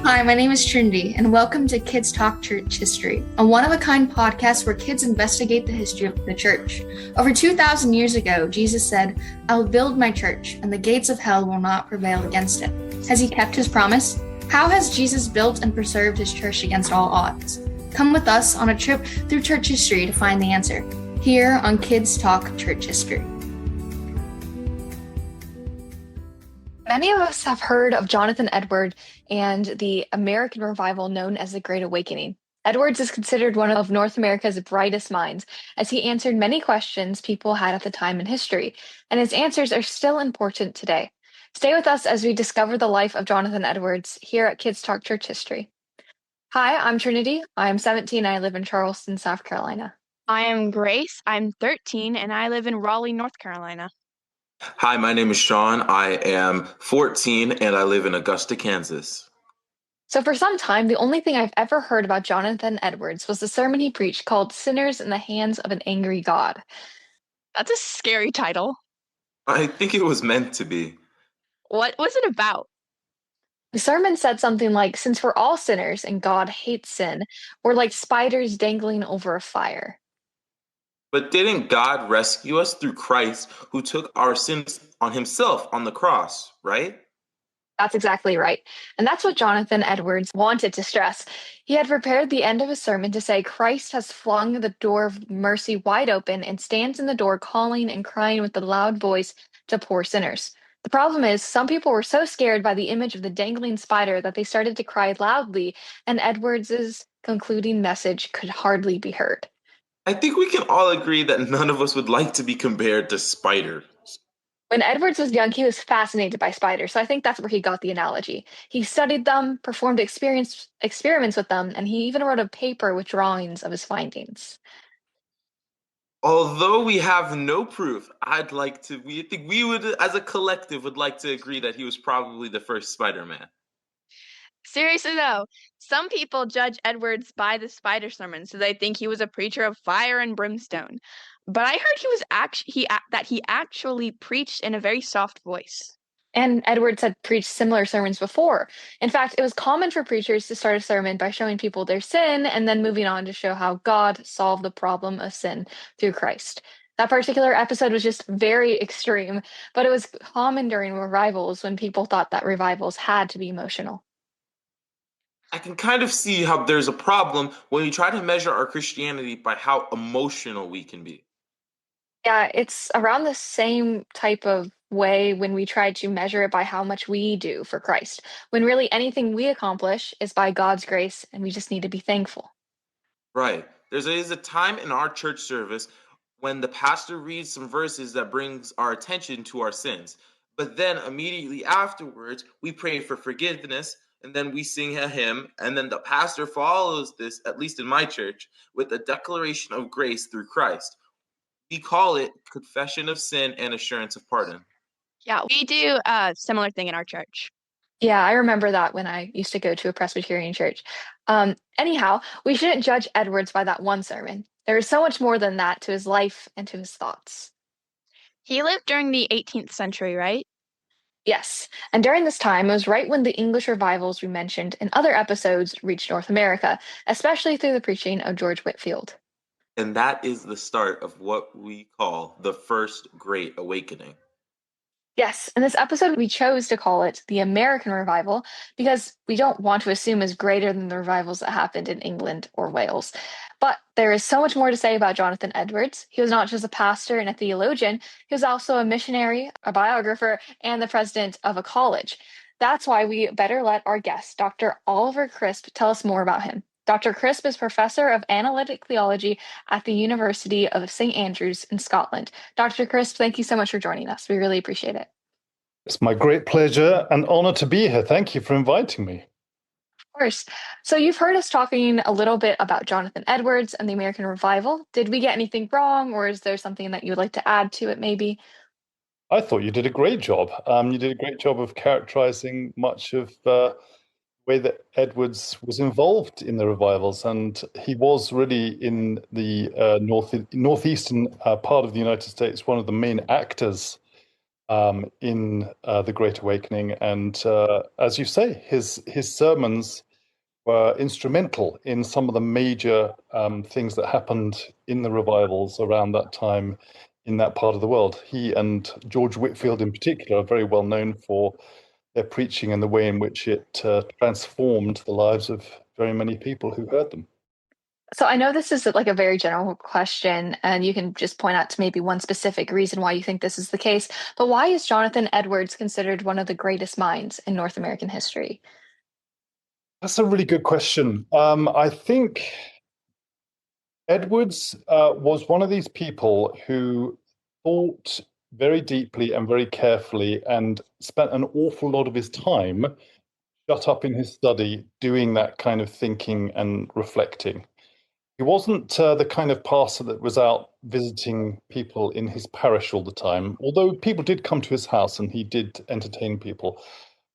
Hi, my name is Trinity, and welcome to Kids Talk Church History, a one-of-a-kind podcast where kids investigate the history of the church. Over 2,000 years ago, Jesus said, "I will build my church, and the gates of hell will not prevail against it." Has he kept his promise? How has Jesus built and preserved his church against all odds? Come with us on a trip through church history to find the answer, here on Kids Talk Church History. Many of us have heard of Jonathan Edwards and the American revival known as the Great Awakening. Edwards is considered one of North America's brightest minds, as he answered many questions people had at the time in history, and his answers are still important today. Stay with us as we discover the life of Jonathan Edwards here at Kids Talk Church History. Hi, I'm Trinity. I'm 17 and I live in Charleston, South Carolina. I am Grace. I'm 13 and I live in Raleigh, North Carolina. Hi, my name is Sean. I am 14 and I live in Augusta, Kansas. So for some time, the only thing I've ever heard about Jonathan Edwards was the sermon he preached called "Sinners in the Hands of an Angry God." That's a scary title. I think it was meant to be. What was it about? The sermon said something like, "Since we're all sinners and God hates sin, we're like spiders dangling over a fire." But didn't God rescue us through Christ, who took our sins on himself on the cross, right? That's exactly right. And that's what Jonathan Edwards wanted to stress. He had prepared the end of his sermon to say Christ has flung the door of mercy wide open and stands in the door calling and crying with a loud voice to poor sinners. The problem is, some people were so scared by the image of the dangling spider that they started to cry loudly, and Edwards's concluding message could hardly be heard. I think we can all agree that none of us would like to be compared to spiders. When Edwards was young, he was fascinated by spiders, so I think that's where he got the analogy. He studied them, performed experiments with them, and he even wrote a paper with drawings of his findings. Although we have no proof, we think we would, as a collective, would like to agree that he was probably the first Spider-Man. Seriously though, some people judge Edwards by the spider sermon, so they think he was a preacher of fire and brimstone. But I heard he actually preached in a very soft voice. And Edwards had preached similar sermons before. In fact, it was common for preachers to start a sermon by showing people their sin and then moving on to show how God solved the problem of sin through Christ. That particular episode was just very extreme, but it was common during revivals when people thought that revivals had to be emotional. I can kind of see how there's a problem when we try to measure our Christianity by how emotional we can be. Yeah, it's around the same type of way when we try to measure it by how much we do for Christ, when really anything we accomplish is by God's grace and we just need to be thankful. Right. Is a time in our church service when the pastor reads some verses that brings our attention to our sins. But then immediately afterwards, we pray for forgiveness and then we sing a hymn. And then the pastor follows this, at least in my church, with a declaration of grace through Christ. We call it confession of sin and assurance of pardon. Yeah, we do a similar thing in our church. Yeah, I remember that when I used to go to a Presbyterian church. Anyhow, we shouldn't judge Edwards by that one sermon. There is so much more than that to his life and to his thoughts. He lived during the 18th century, right? Yes, and during this time, it was right when the English revivals we mentioned in other episodes reached North America, especially through the preaching of George Whitefield. And that is the start of what we call the First Great Awakening. Yes, in this episode, we chose to call it the American Revival because we don't want to assume is greater than the revivals that happened in England or Wales. But there is so much more to say about Jonathan Edwards. He was not just a pastor and a theologian, he was also a missionary, a biographer, and the president of a college. That's why we better let our guest, Dr. Oliver Crisp, tell us more about him. Dr. Crisp is professor of Analytic Theology at the University of St. Andrews in Scotland. Dr. Crisp, thank you so much for joining us. We really appreciate it. It's my great pleasure and honor to be here. Thank you for inviting me. Of course. So you've heard us talking a little bit about Jonathan Edwards and the American Revival. Did we get anything wrong, or is there something that you would like to add to it maybe? I thought you did a great job. You did a great job of characterizing much of the way that Edwards was involved in the revivals, and he was really in the northeastern part of the United States, one of the main actors in the Great Awakening. And as you say, his sermons were instrumental in some of the major things that happened in the revivals around that time in that part of the world. He and George Whitefield in particular are very well known for their preaching and the way in which it transformed the lives of very many people who heard them. So I know this is like a very general question, and you can just point out to maybe one specific reason why you think this is the case. But why is Jonathan Edwards considered one of the greatest minds in North American history? That's a really good question. I think Edwards was one of these people who thought very deeply and very carefully and spent an awful lot of his time shut up in his study doing that kind of thinking and reflecting. He wasn't the kind of pastor that was out visiting people in his parish all the time, although people did come to his house and he did entertain people.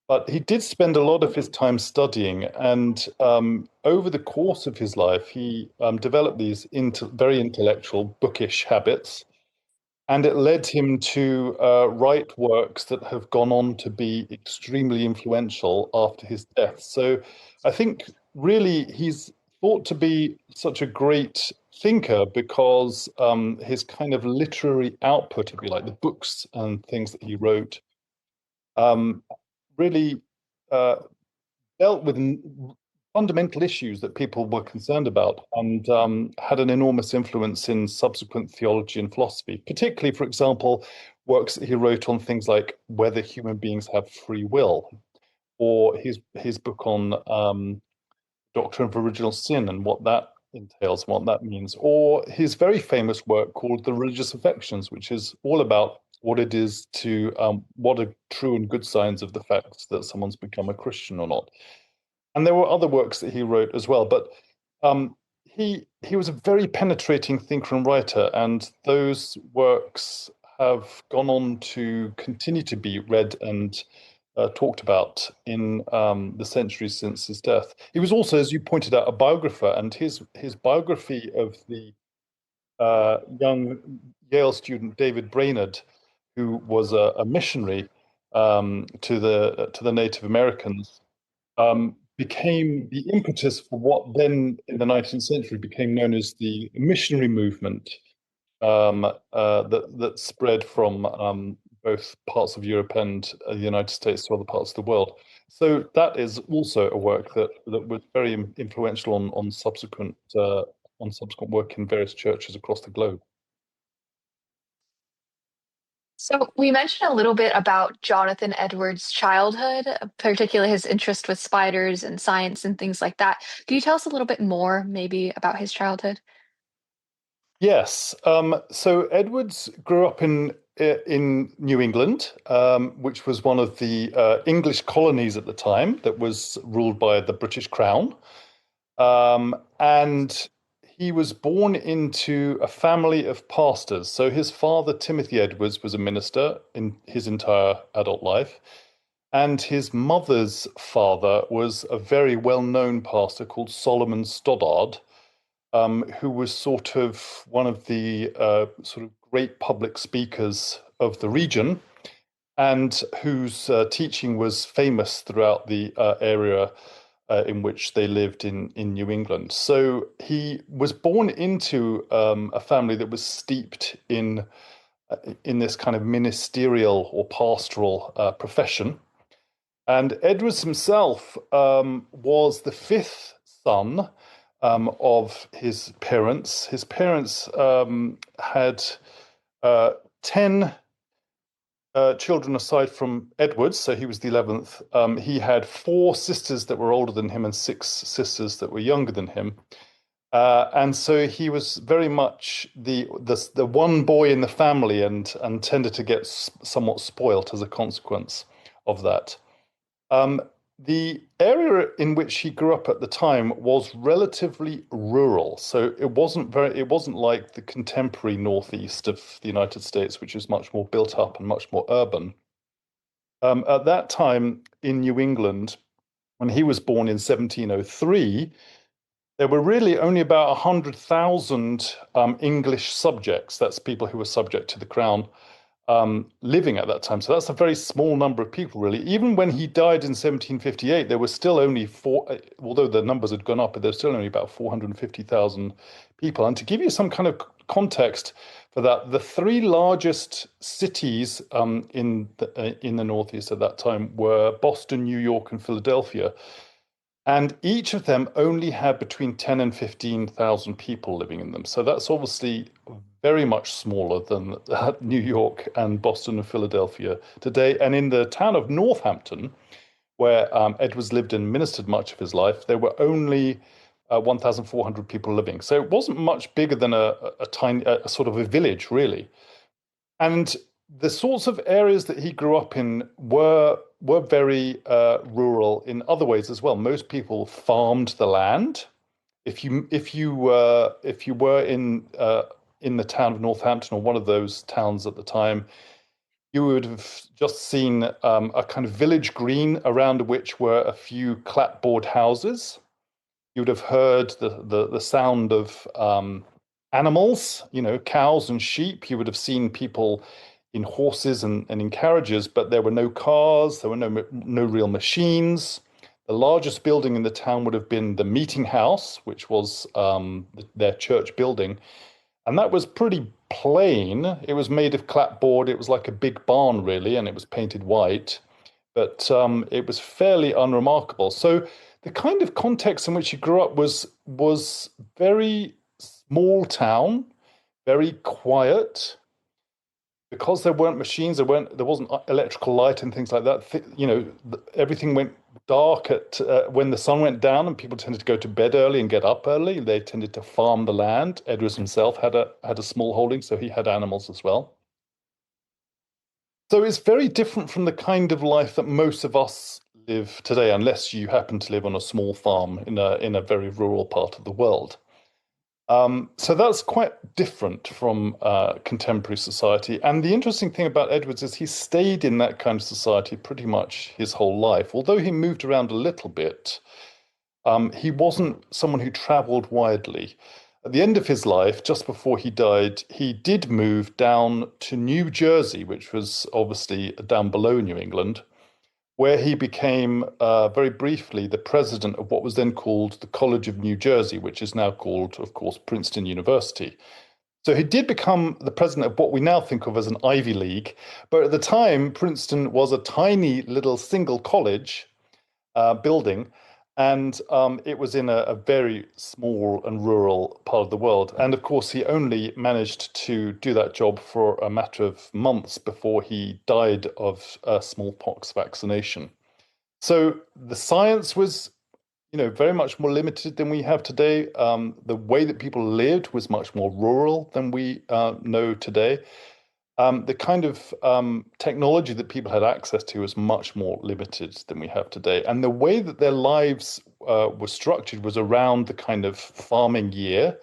But he did spend a lot of his time studying, and over the course of his life, he developed these very intellectual, bookish habits, and it led him to write works that have gone on to be extremely influential after his death. So I think really he's thought to be such a great thinker because his kind of literary output, if you like, the books and things that he wrote, um, really uh, dealt with fundamental issues that people were concerned about and had an enormous influence in subsequent theology and philosophy, particularly, for example, works that he wrote on things like whether human beings have free will, or his book on doctrine of original sin and what that entails, what that means, or his very famous work called The Religious Affections, which is all about what it is to what are true and good signs of the fact that someone's become a Christian or not. And there were other works that he wrote as well, but um, he was a very penetrating thinker and writer, and those works have gone on to continue to be read and talked about in the centuries since his death. He was also, as you pointed out, a biographer, and his biography of the young Yale student David Brainerd, who was a missionary to the Native Americans, became the impetus for what then in the 19th century became known as the missionary movement, that spread from both parts of Europe and the United States to other parts of the world. So that is also a work that was very influential on subsequent work in various churches across the globe. So we mentioned a little bit about Jonathan Edwards' childhood, particularly his interest with spiders and science and things like that. Can you tell us a little bit more, maybe, about his childhood? Yes. So Edwards grew up in New England, which was one of the English colonies at the time that was ruled by the British Crown. And he was born into a family of pastors. So his father, Timothy Edwards, was a minister in his entire adult life. And his mother's father was a very well-known pastor called Solomon Stoddard, who was sort of one of the sort of great public speakers of the region, and whose teaching was famous throughout the area in which they lived in New England. So he was born into a family that was steeped in this kind of ministerial or pastoral profession. And Edwards himself was the fifth son of his parents. His parents had 10 children aside from Edwards, so he was the 11th. He had four sisters that were older than him and six sisters that were younger than him. And so he was very much the one boy in the family and tended to get somewhat spoilt as a consequence of that. The area in which he grew up at the time was relatively rural, so it wasn't like the contemporary northeast of the United States, which is much more built up and much more urban. At that time in New England, when he was born in 1703, there were really only about 100,000 English subjects. That's people who were subject to the crown. living at that time. So that's a very small number of people, really. Even when he died in 1758, there were still only although the numbers had gone up, but there's still only about 450,000 people. And to give you some kind of context for that, the three largest cities in the Northeast at that time were Boston, New York, and Philadelphia. And each of them only had between 10 and 15,000 people living in them. So that's obviously very much smaller than New York and Boston and Philadelphia today. And in the town of Northampton, where Edwards lived and ministered much of his life, there were only 1,400 people living. So it wasn't much bigger than a tiny, sort of a village, really. And the sorts of areas that he grew up in were very rural in other ways as well. Most people farmed the land. If you were in the town of Northampton or one of those towns at the time, you would have just seen a kind of village green around which were a few clapboard houses. You would have heard the sound of animals, cows and sheep. You would have seen people in horses and in carriages, but there were no cars, there were no real machines. The largest building in the town would have been the meeting house, which was their church building. And that was pretty plain. It was made of clapboard. It was like a big barn, really, and it was painted white. But it was fairly unremarkable. So the kind of context in which he grew up was very small town, very quiet. Because there weren't machines, there wasn't electrical light and things like that. Everything went dark when the sun went down, and people tended to go to bed early and get up early. They tended to farm the land. Edwards himself had a small holding, so he had animals as well. So it's very different from the kind of life that most of us live today, unless you happen to live on a small farm in a very rural part of the world. So that's quite different from contemporary society. And the interesting thing about Edwards is he stayed in that kind of society pretty much his whole life. Although he moved around a little bit, he wasn't someone who traveled widely. At the end of his life, just before he died, he did move down to New Jersey, which was obviously down below New England, where he became very briefly the president of what was then called the College of New Jersey, which is now called, of course, Princeton University. So he did become the president of what we now think of as an Ivy League. But at the time, Princeton was a tiny little single college building, and it was in a very small and rural part of the world. And of course, he only managed to do that job for a matter of months before he died of smallpox vaccination. So the science was, very much more limited than we have today. The way that people lived was much more rural than we know today. The kind of technology that people had access to was much more limited than we have today. And the way that their lives were structured was around the kind of farming year.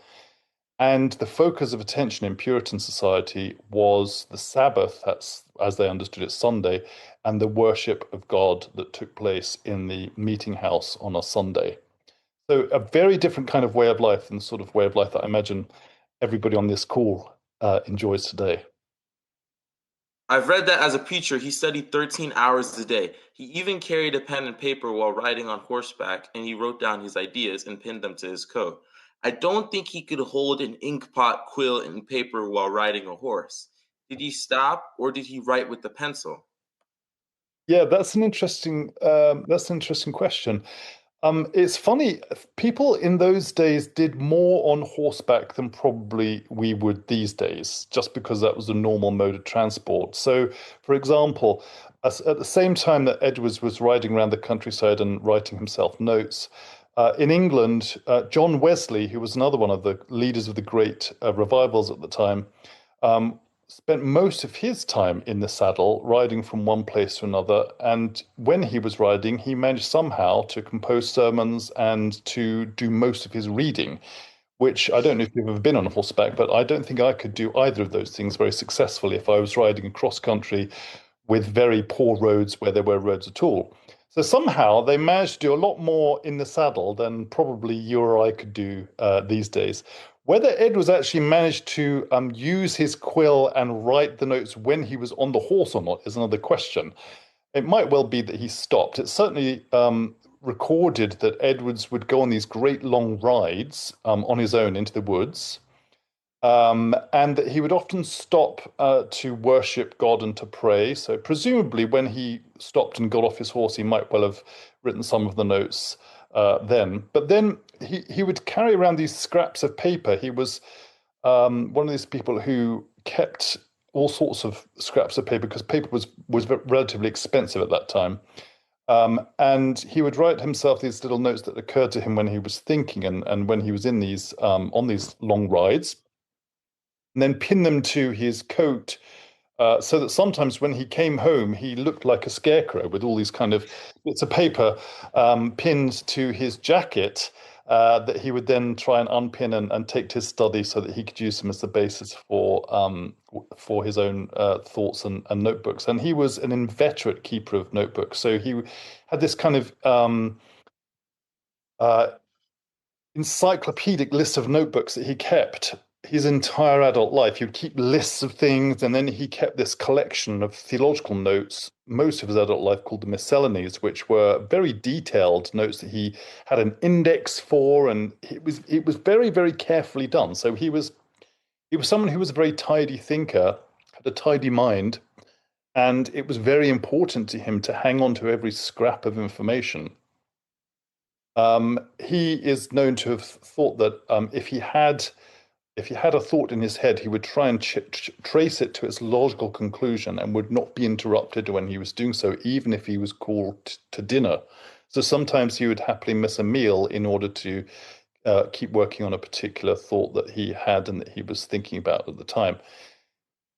And the focus of attention in Puritan society was the Sabbath, that's, as they understood it, Sunday, and the worship of God that took place in the meeting house on a Sunday. So a very different kind of way of life than the sort of way of life that I imagine everybody on this call enjoys today. I've read that as a preacher, he studied 13 hours a day. He even carried a pen and paper while riding on horseback, and he wrote down his ideas and pinned them to his coat. I don't think he could hold an ink pot, quill, and paper while riding a horse. Did he stop, or did he write with the pencil? Yeah, that's an interesting question. It's funny, people in those days did more on horseback than probably we would these days, just because that was the normal mode of transport. So, for example, at the same time that Edwards was riding around the countryside and writing himself notes, in England, John Wesley, who was another one of the leaders of the great revivals at the time, spent most of his time in the saddle, riding from one place to another. And when he was riding, he managed somehow to compose sermons and to do most of his reading, which I don't know if you've ever been on horseback, but I don't think I could do either of those things very successfully if I was riding across country with very poor roads where there were roads at all. So somehow they managed to do a lot more in the saddle than probably you or I could do these days. Whether Edwards actually managed to use his quill and write the notes when he was on the horse or not is another question. It might well be that he stopped. It's certainly recorded that Edwards would go on these great long rides on his own into the woods, and that he would often stop to worship God and to pray. So presumably when he stopped and got off his horse, he might well have written some of the notes then. But then he would carry around these scraps of paper. He was one of these people who kept all sorts of scraps of paper because paper was relatively expensive at that time. And he would write himself these little notes that occurred to him when he was thinking and when he was in these on these long rides, and then pin them to his coat so that sometimes when he came home, he looked like a scarecrow with all these kind of bits of paper pinned to his jacket that he would then try and unpin and take to his study so that he could use them as the basis for his own thoughts and notebooks. And he was an inveterate keeper of notebooks. So he had this kind of uh, encyclopedic list of notebooks that he kept his entire adult life. He would keep lists of things, and then he kept this collection of theological notes most of his adult life called the Miscellanies, which were very detailed notes that he had an index for, and it was very, very carefully done. So he was someone who was a very tidy thinker, had a tidy mind, and it was very important to him to hang on to every scrap of information. He is known to have thought that if he had a thought in his head, he would try and trace it to its logical conclusion and would not be interrupted when he was doing so, even if he was called to dinner. So sometimes he would happily miss a meal in order to keep working on a particular thought that he had and that he was thinking about at the time.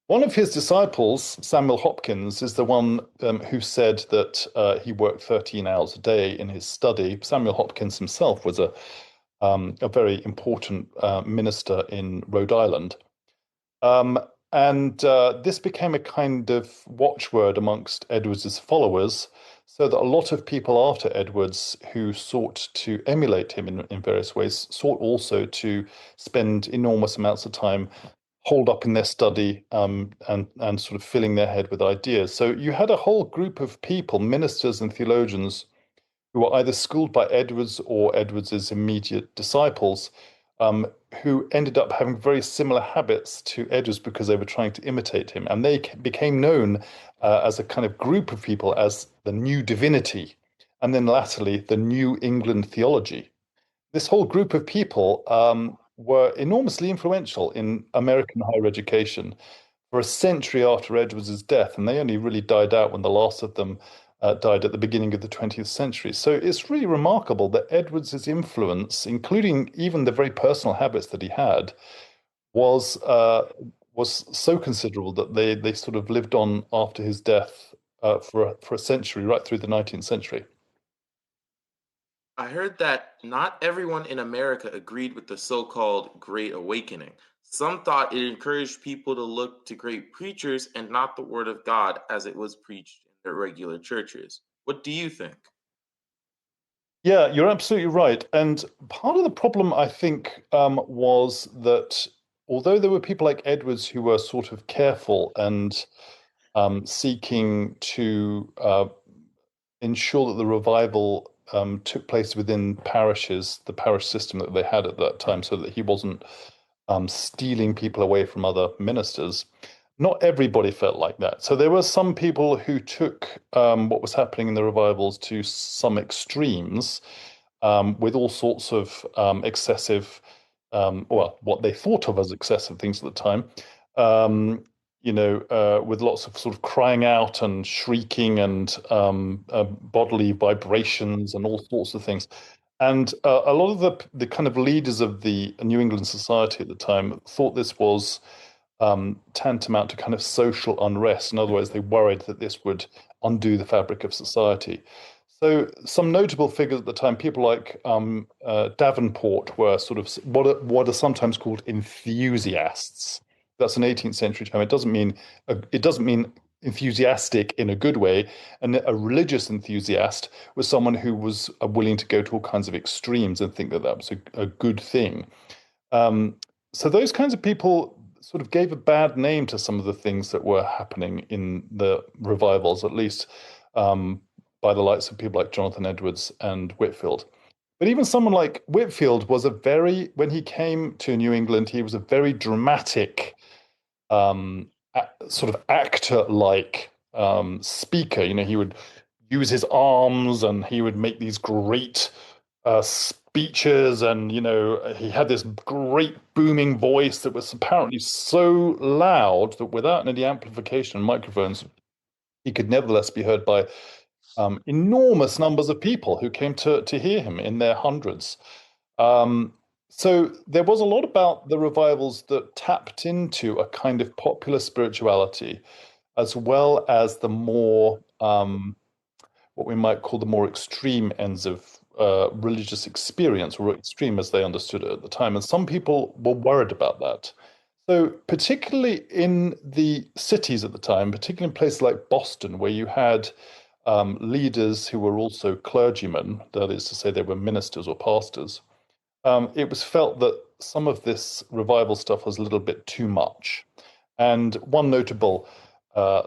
One of his disciples, Samuel Hopkins, is the one who said that he worked 13 hours a day in his study. Samuel Hopkins himself was a very important minister in Rhode Island. And this became a kind of watchword amongst Edwards's followers, so that a lot of people after Edwards who sought to emulate him in various ways sought also to spend enormous amounts of time holed up in their study and sort of filling their head with ideas. So you had a whole group of people, ministers and theologians, who were either schooled by Edwards or Edwards's immediate disciples, who ended up having very similar habits to Edwards because they were trying to imitate him. And they became known as a kind of group of people as the New Divinity, and then latterly the New England Theology. This whole group of people were enormously influential in American higher education for a century after Edwards's death, and they only really died out when the last of them died at the beginning of the 20th century. So it's really remarkable that Edwards's influence, including even the very personal habits that he had, was so considerable that they sort of lived on after his death for a century, right through the 19th century. I heard that not everyone in America agreed with the so-called Great Awakening. Some thought it encouraged people to look to great preachers and not the Word of God as it was preached in their regular churches. What do you think? Yeah, you're absolutely right. And part of the problem, I think, was that although there were people like Edwards who were sort of careful and seeking to ensure that the revival took place within parishes, the parish system that they had at that time, so that he wasn't stealing people away from other ministers. Not everybody felt like that. So there were some people who took what was happening in the revivals to some extremes with all sorts of excessive, well, what they thought of as excessive things at the time. With lots of sort of crying out and shrieking and bodily vibrations and all sorts of things. And a lot of the kind of leaders of the New England Society at the time thought this was tantamount to kind of social unrest. In other words, they worried that this would undo the fabric of society. So some notable figures at the time, people like Davenport, were sort of what are sometimes called enthusiasts. That's an 18th century term. It doesn't mean enthusiastic in a good way. And a religious enthusiast was someone who was willing to go to all kinds of extremes and think that that was a good thing. So those kinds of people sort of gave a bad name to some of the things that were happening in the revivals, at least by the likes of people like Jonathan Edwards and Whitefield. But even someone like Whitefield was when he came to New England, he was a very dramatic, sort of actor-like speaker. He would use his arms and he would make these great speeches, and he had this great booming voice that was apparently so loud that without any amplification and microphones, he could nevertheless be heard by enormous numbers of people who came to hear him in their hundreds. So there was a lot about the revivals that tapped into a kind of popular spirituality, as well as the more, what we might call the more extreme ends of religious experience, or extreme as they understood it at the time. And some people were worried about that. So particularly in the cities at the time, particularly in places like Boston, where you had leaders who were also clergymen, that is to say they were ministers or pastors, it was felt that some of this revival stuff was a little bit too much. And one notable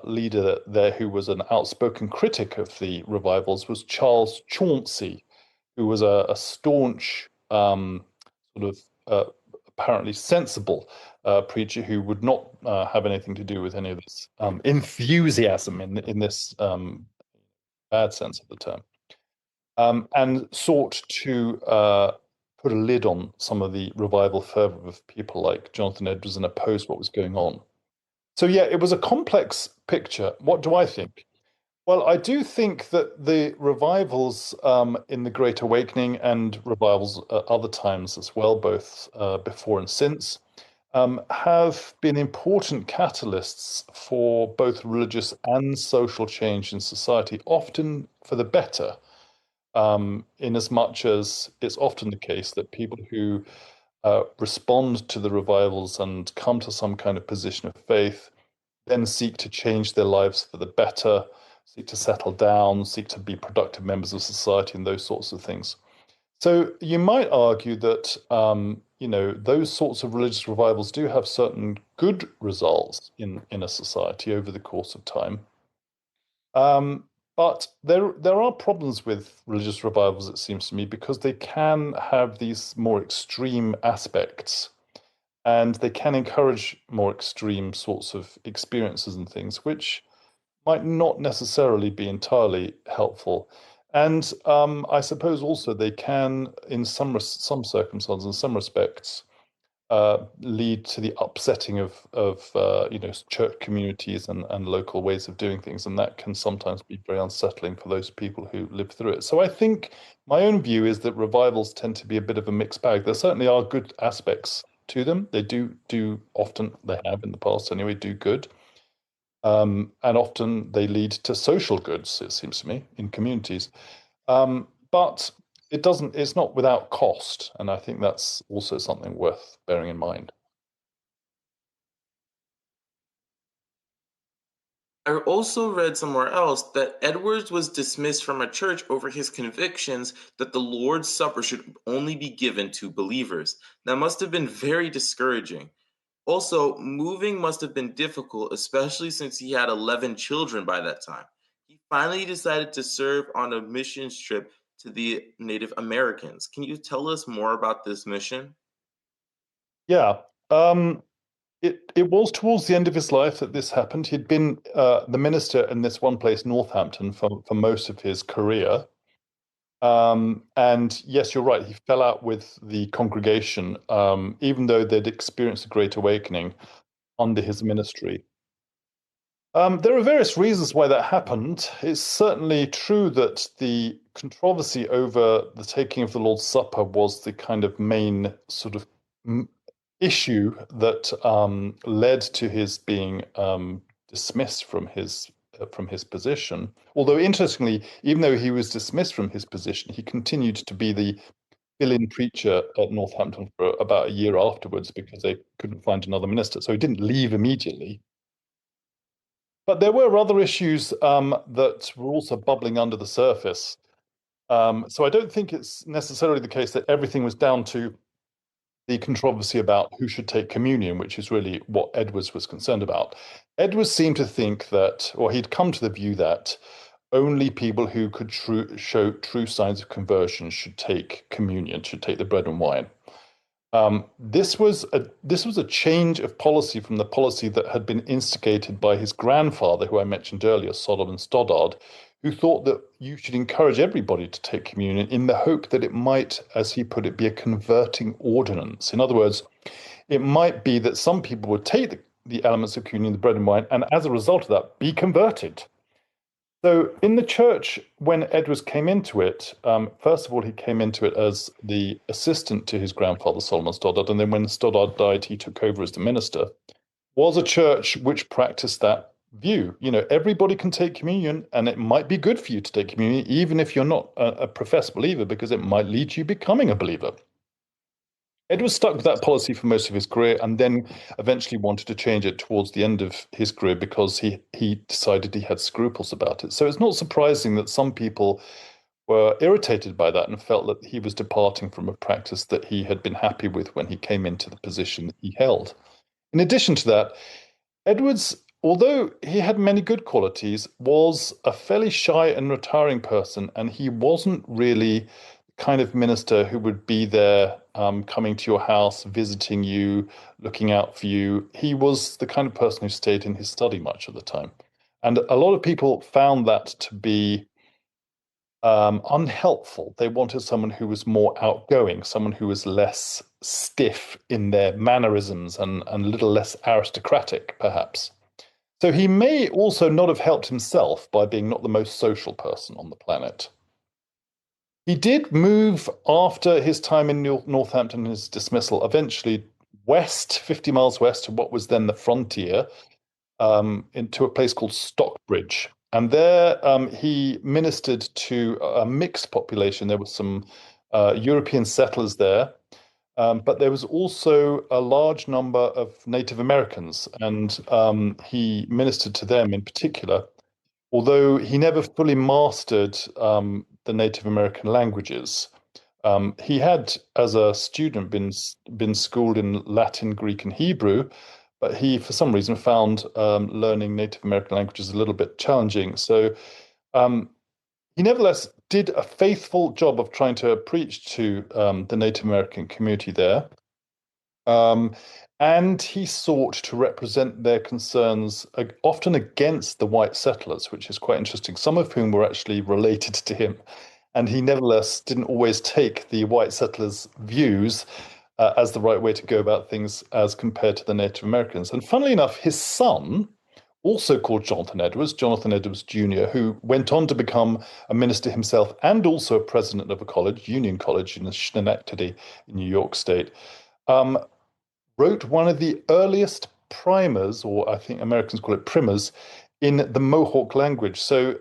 leader there who was an outspoken critic of the revivals was Charles Chauncey, who was a staunch, sort of apparently sensible preacher who would not have anything to do with any of this enthusiasm in this bad sense of the term, and sought to put a lid on some of the revival fervor of people like Jonathan Edwards and oppose what was going on. So yeah, it was a complex picture. What do I think? Well, I do think that the revivals in the Great Awakening and revivals at other times as well, both before and since, have been important catalysts for both religious and social change in society, often for the better, in as much as it's often the case that people who respond to the revivals and come to some kind of position of faith then seek to change their lives for the better, seek to settle down, seek to be productive members of society, and those sorts of things. So you might argue that those sorts of religious revivals do have certain good results in a society over the course of time. But there are problems with religious revivals, it seems to me, because they can have these more extreme aspects, and they can encourage more extreme sorts of experiences and things, which might not necessarily be entirely helpful. And I suppose also they can, in some circumstances, in some respects, lead to the upsetting of church communities and local ways of doing things, and that can sometimes be very unsettling for those people who live through it. So I think my own view is that revivals tend to be a bit of a mixed bag. There certainly are good aspects to them. They do often, they have in the past anyway, do good. And often they lead to social goods, it seems to me, in communities. But it's not without cost. And I think that's also something worth bearing in mind. I also read somewhere else that Edwards was dismissed from a church over his convictions that the Lord's Supper should only be given to believers. That must have been very discouraging. Also, moving must have been difficult, especially since he had 11 children by that time. He finally decided to serve on a missions trip to the Native Americans. Can you tell us more about this mission? Yeah. It was towards the end of his life that this happened. He'd been the minister in this one place, Northampton, for most of his career. And yes, you're right, he fell out with the congregation, even though they'd experienced a great awakening under his ministry. There are various reasons why that happened. It's certainly true that the controversy over the taking of the Lord's Supper was the kind of main sort of issue that led to his being dismissed from his position. Although interestingly, even though he was dismissed from his position, he continued to be the fill-in preacher at Northampton for about a year afterwards because they couldn't find another minister. So he didn't leave immediately. But there were other issues that were also bubbling under the surface. So I don't think it's necessarily the case that everything was down to the controversy about who should take communion, which is really what Edwards was concerned about. Edwards seemed to think that, or he'd come to the view that only people who could show true signs of conversion should take communion, should take the bread and wine. This was a change of policy from the policy that had been instigated by his grandfather, who I mentioned earlier, Solomon Stoddard, who thought that you should encourage everybody to take communion in the hope that it might, as he put it, be a converting ordinance. In other words, it might be that some people would take the elements of communion, the bread and wine, and as a result of that, be converted. So in the church, when Edwards came into it, first of all, he came into it as the assistant to his grandfather, Solomon Stoddard, and then when Stoddard died, he took over as the minister, was a church which practiced that view. You know, everybody can take communion, and it might be good for you to take communion, even if you're not a professed believer, because it might lead to you becoming a believer. Edward stuck with that policy for most of his career and then eventually wanted to change it towards the end of his career because he decided he had scruples about it. So it's not surprising that some people were irritated by that and felt that he was departing from a practice that he had been happy with when he came into the position that he held. In addition to that, Edwards, although he had many good qualities, was a fairly shy and retiring person, and he wasn't really kind of minister who would be there, coming to your house, visiting you, looking out for you. He was the kind of person who stayed in his study much of the time. And a lot of people found that to be unhelpful. They wanted someone who was more outgoing, someone who was less stiff in their mannerisms and a little less aristocratic, perhaps. So he may also not have helped himself by being not the most social person on the planet. He did move after his time in Northampton, his dismissal, eventually west, 50 miles west to what was then the frontier, into a place called Stockbridge. And there he ministered to a mixed population. There were some European settlers there, but there was also a large number of Native Americans, and he ministered to them in particular, although he never fully mastered the Native American languages. He had, as a student, been schooled in Latin, Greek, and Hebrew, but he, for some reason, found learning Native American languages a little bit challenging. So he nevertheless did a faithful job of trying to preach to the Native American community there. And he sought to represent their concerns, often against the white settlers, which is quite interesting, some of whom were actually related to him. And he nevertheless didn't always take the white settlers' views as the right way to go about things as compared to the Native Americans. And funnily enough, his son, also called Jonathan Edwards Jr., who went on to become a minister himself and also a president of a college, Union College in Schenectady in New York State, wrote one of the earliest primers, or I think Americans call it primers, in the Mohawk language. So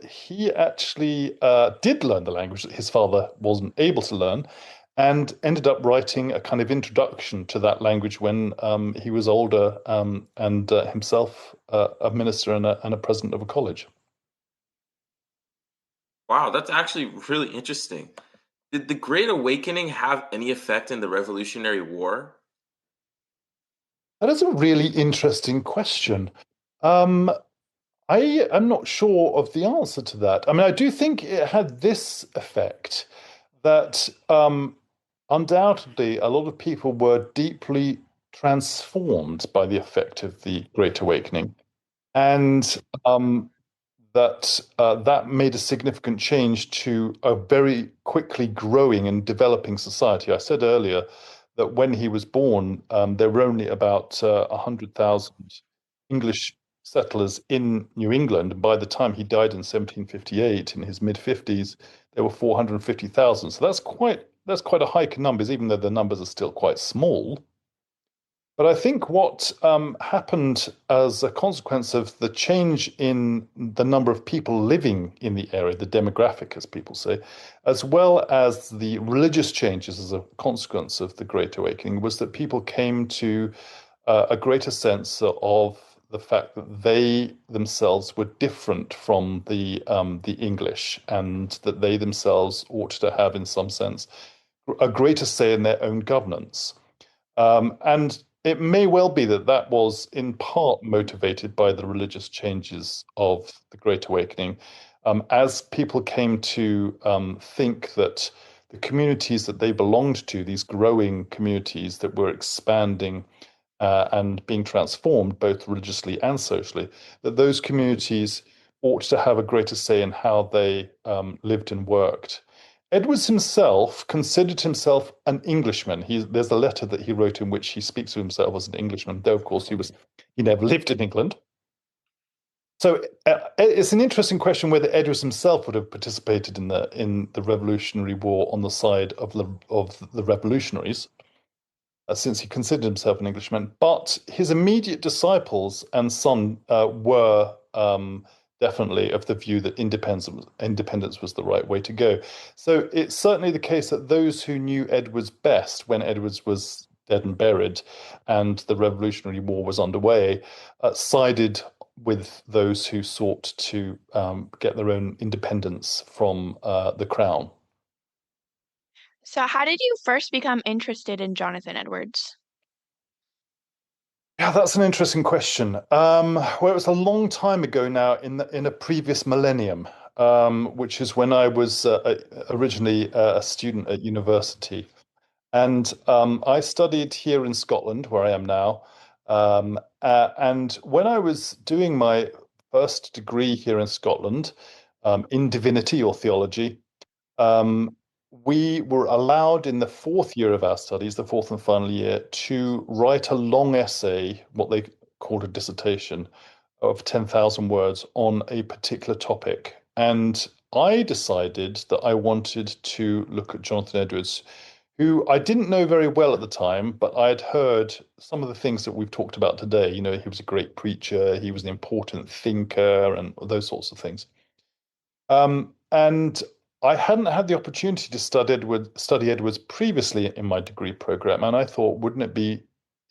he actually did learn the language that his father wasn't able to learn, and ended up writing a kind of introduction to that language when he was older, and himself a minister and a president of a college. Wow, that's actually really interesting. Did the Great Awakening have any effect in the Revolutionary War? That is a really interesting question. I am not sure of the answer to that. I mean, I do think it had this effect that undoubtedly a lot of people were deeply transformed by the effect of the Great Awakening, and that made a significant change to a very quickly growing and developing society. I said earlier that when he was born, there were only about 100,000 English settlers in New England. By the time he died in 1758, in his mid-50s, there were 450,000. So that's quite a hike in numbers, even though the numbers are still quite small. But I think what happened as a consequence of the change in the number of people living in the area, the demographic, as people say, as well as the religious changes as a consequence of the Great Awakening, was that people came to a greater sense of the fact that they themselves were different from the English, and that they themselves ought to have, in some sense, a greater say in their own governance. And it may well be that that was in part motivated by the religious changes of the Great Awakening, as people came to think that the communities that they belonged to, these growing communities that were expanding and being transformed both religiously and socially, that those communities ought to have a greater say in how they lived and worked. Edwards himself considered himself an Englishman. There's a letter that he wrote in which he speaks of himself as an Englishman, though of course he never lived in England. So it's an interesting question whether Edwards himself would have participated in the Revolutionary War on the side of the revolutionaries, since he considered himself an Englishman. But his immediate disciples and son were definitely of the view that independence was the right way to go. So it's certainly the case that those who knew Edwards best when Edwards was dead and buried and the Revolutionary War was underway sided with those who sought to get their own independence from the crown. So, how did you first become interested in Jonathan Edwards? Yeah, that's an interesting question. Well, it was a long time ago now in a previous millennium, which is when I was originally a student at university. And I studied here in Scotland, where I am now. And when I was doing my first degree here in Scotland, in divinity or theology, um, we were allowed in the fourth year of our studies, the fourth and final year, to write a long essay, what they called a dissertation, of 10,000 words on a particular topic. And I decided that I wanted to look at Jonathan Edwards, who I didn't know very well at the time, but I had heard some of the things that we've talked about today. You know, he was a great preacher, he was an important thinker, and those sorts of things. And I hadn't had the opportunity to study Edwards previously in my degree program, and I thought, wouldn't it be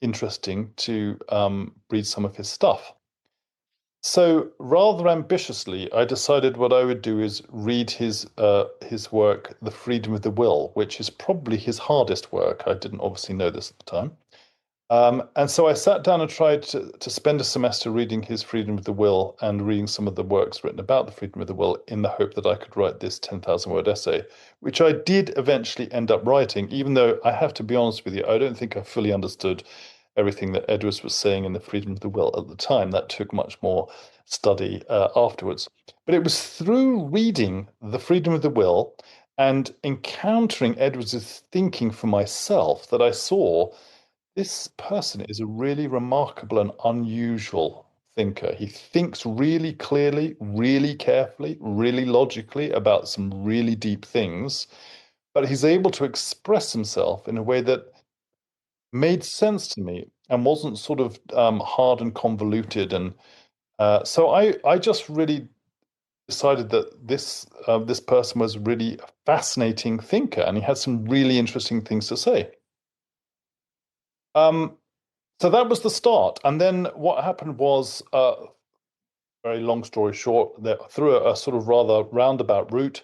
interesting to read some of his stuff? So rather ambitiously, I decided what I would do is read his work, The Freedom of the Will, which is probably his hardest work. I didn't obviously know this at the time. And so I sat down and tried to spend a semester reading his Freedom of the Will and reading some of the works written about the freedom of the will in the hope that I could write this 10,000 word essay, which I did eventually end up writing, even though I have to be honest with you, I don't think I fully understood everything that Edwards was saying in the freedom of the will at the time. That took much more study afterwards. But it was through reading the freedom of the will and encountering Edwards's thinking for myself that I saw this person is a really remarkable and unusual thinker. He thinks really clearly, really carefully, really logically about some really deep things, but he's able to express himself in a way that made sense to me and wasn't sort of hard and convoluted. And so I just really decided that this person was really a fascinating thinker, and he had some really interesting things to say. Um, So that was the start. And then what happened was, very long story short, that through a sort of rather roundabout route,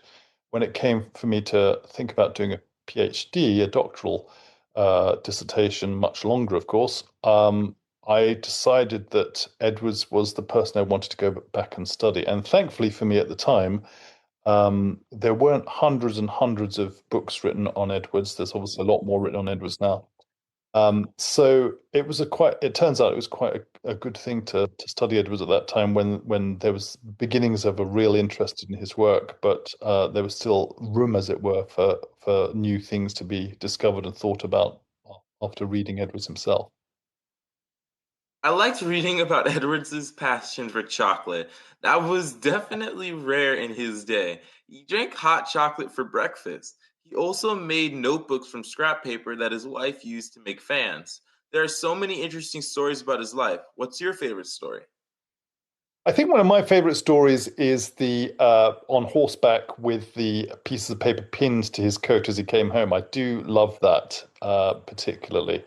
when it came for me to think about doing a PhD, a doctoral dissertation, much longer, of course, I decided that Edwards was the person I wanted to go back and study. And thankfully for me at the time, there weren't hundreds and hundreds of books written on Edwards. There's obviously a lot more written on Edwards now. So it turns out it was quite a good thing to study Edwards at that time when there was beginnings of a real interest in his work, but there was still room, as it were, for new things to be discovered and thought about after reading Edwards himself. I liked reading about Edwards's passion for chocolate. That was definitely rare in his day. He drank hot chocolate for breakfast. He also made notebooks from scrap paper that his wife used to make fans. There are so many interesting stories about his life. What's your favorite story? I think one of my favorite stories is the on horseback with the pieces of paper pinned to his coat as he came home. I do love that particularly.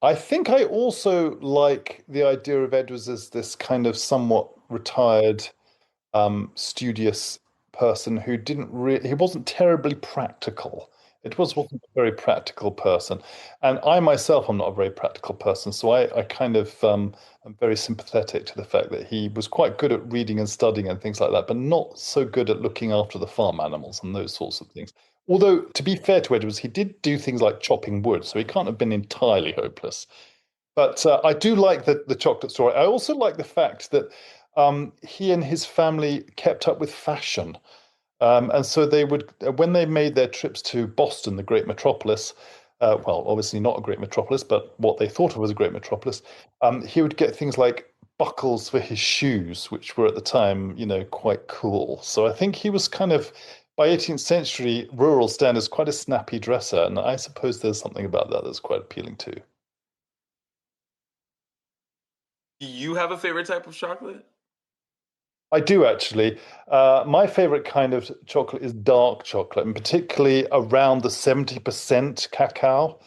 I think I also like the idea of Edwards as this kind of somewhat retired, studious person who didn't really, he wasn't terribly practical. wasn't a very practical person. And I myself am not a very practical person. So I kind of am very sympathetic to the fact that he was quite good at reading and studying and things like that, but not so good at looking after the farm animals and those sorts of things. Although, to be fair to Edwards, he did do things like chopping wood, so he can't have been entirely hopeless. But I do like the chocolate story. I also like the fact that he and his family kept up with fashion. And so they would, when they made their trips to Boston, the great metropolis, well, obviously not a great metropolis, but what they thought of as a great metropolis, he would get things like buckles for his shoes, which were at the time, quite cool. So I think he was kind of, by 18th century rural standards, quite a snappy dresser. And I suppose there's something about that that's quite appealing too. Do you have a favorite type of chocolate? I do actually. My favorite kind of chocolate is dark chocolate, and particularly around the 70% cacao.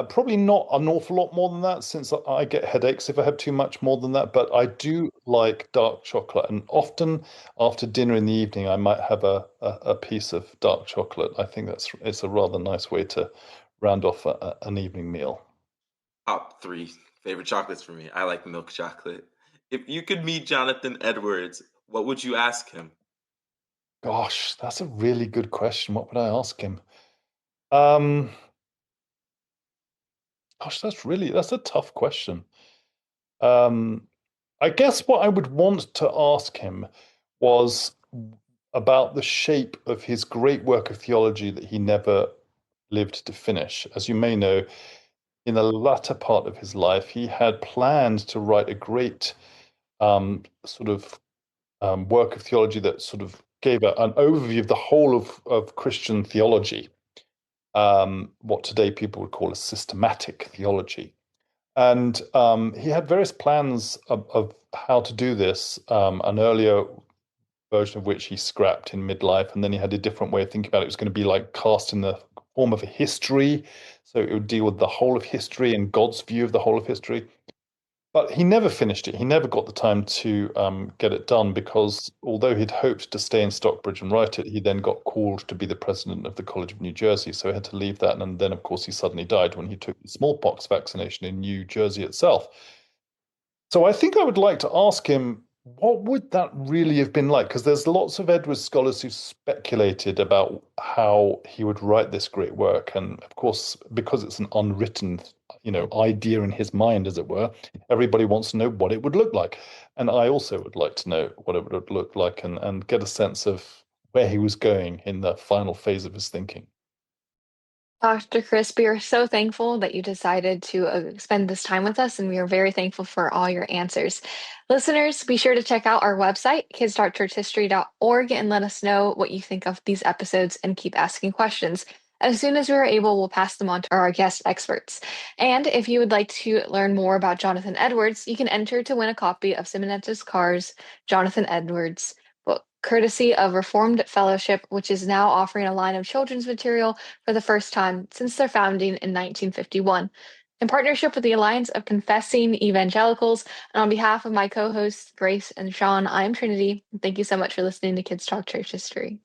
Probably not an awful lot more than that, since I get headaches if I have too much more than that. But I do like dark chocolate, and often after dinner in the evening, I might have a piece of dark chocolate. I think it's a rather nice way to round off an evening meal. Top three favorite chocolates for me. I like milk chocolate. If you could meet Jonathan Edwards, what would you ask him? Gosh, that's a really good question. What would I ask him? Um, Gosh, that's a tough question. Um, I guess what I would want to ask him was about the shape of his great work of theology that he never lived to finish. As you may know, in the latter part of his life, he had planned to write a great sort of work of theology that sort of gave an overview of the whole of Christian theology, what today people would call a systematic theology. And he had various plans of how to do this, an earlier version of which he scrapped in midlife. And then he had a different way of thinking about it. It was going to be like cast in the form of a history. So it would deal with the whole of history and God's view of the whole of history. But he never finished it. He never got the time to get it done because although he'd hoped to stay in Stockbridge and write it, he then got called to be the president of the College of New Jersey. So he had to leave that. And then, of course, he suddenly died when he took the smallpox vaccination in New Jersey itself. So I think I would like to ask him, what would that really have been like? Because there's lots of Edwards scholars who speculated about how he would write this great work. And of course, because it's an unwritten, idea in his mind, as it were, everybody wants to know what it would look like. And I also would like to know what it would look like and get a sense of where he was going in the final phase of his thinking. Dr. Chris, we are so thankful that you decided to spend this time with us, and we are very thankful for all your answers. Listeners, be sure to check out our website, kids.churchhistory.org, and let us know what you think of these episodes and keep asking questions. As soon as we are able, we'll pass them on to our guest experts. And if you would like to learn more about Jonathan Edwards, you can enter to win a copy of Simonetta's Car's Jonathan Edwards book, courtesy of Reformed Fellowship, which is now offering a line of children's material for the first time since their founding in 1951. In partnership with the Alliance of Confessing Evangelicals, and on behalf of my co hosts, Grace and Sean, I'm Trinity. Thank you so much for listening to Kids Talk Church History.